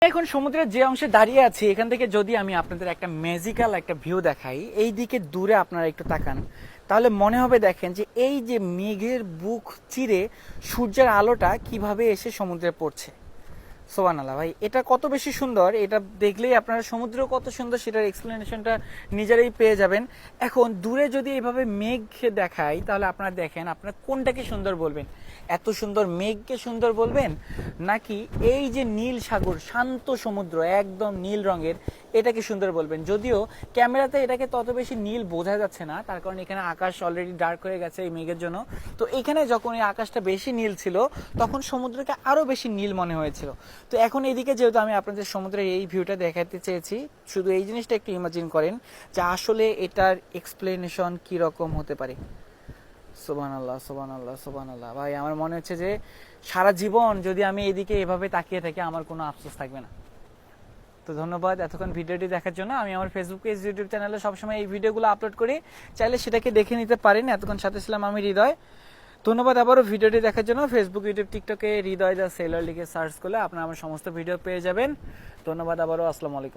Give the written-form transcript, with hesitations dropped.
এখন সমুদ্রের যে অংশে দাঁড়িয়ে আছি এখান থেকে যদি আমি আপনাদের একটা ম্যাজিক্যাল একটা ভিউ দেখাই, এই দিকে দূরে আপনারা একটু তাকান, তাহলে মনে হবে দেখেন যে এই যে মেঘের বুক চিরে সূর্যের আলোটা কিভাবে এসে সমুদ্রে পড়ছে। সোবানাল্লাহ ভাই, এটা কত বেশি সুন্দর, এটা দেখলেই আপনারা সমুদ্র কত সুন্দর সেটার এক্সপ্লেনেশনটা নিজেরাই পেয়ে যাবেন। এখন দূরে যদি এইভাবে মেঘ দেখাই তাহলে আপনারা দেখেন আপনারা কোনটাকে সুন্দর বলবেন, এত সুন্দর মেঘকে সুন্দর বলবেন, নাকি এই যে নীল সাগর শান্ত সমুদ্র একদম নীল রঙের এটাকে সুন্দর বলবেন। যদিও ক্যামেরাতে এটাকে তত বেশি নীল বোঝা যাচ্ছে না, তার কারণ এখানে আকাশ অলরেডি ডার্ক হয়ে গেছে এই মেঘের জন্য। তো এখানে যখন এই আকাশটা বেশি নীল ছিল তখন সমুদ্রকে আরো বেশি নীল মনে হয়েছিল। তো এখন এইদিকে যেহেতু আমি আপনাদের সমুদ্রের এই ভিউটা দেখাতে চেয়েছি, শুধু এই জিনিসটা একটু ইমাজিন করেন যে আসলে এটার এক্সপ্লেনেশন কি রকম হতে পারে। সুবহানাল্লাহ সুবহানাল্লাহ সুবহানাল্লাহ ভাই, আমার মনে হচ্ছে যে সারা জীবন যদি আমি এদিকে এভাবে তাকিয়ে থাকি আমার কোনো আফসোস থাকবে না। তো ধন্যবাদ এতক্ষণ ভিডিওটি দেখার জন্য। আমি আমার ফেসবুক পেজ, ইউটিউব চ্যানেলে সবসময় এই ভিডিওগুলো আপলোড করি, চাইলে সেটাকে দেখে নিতে পারেন। এতক্ষণ সাথে ছিলাম আমি হৃদয়। ধন্যবাদ আবারও ভিডিওটি দেখার জন্য। ফেসবুক, ইউটিউব, টিকটকে হৃদয় দ্য সেলার লিখে সার্চ করলে আপনারা আমার সমস্ত ভিডিও পেয়ে যাবেন। ধন্যবাদ আবারও, আসসালামু আলাইকুম।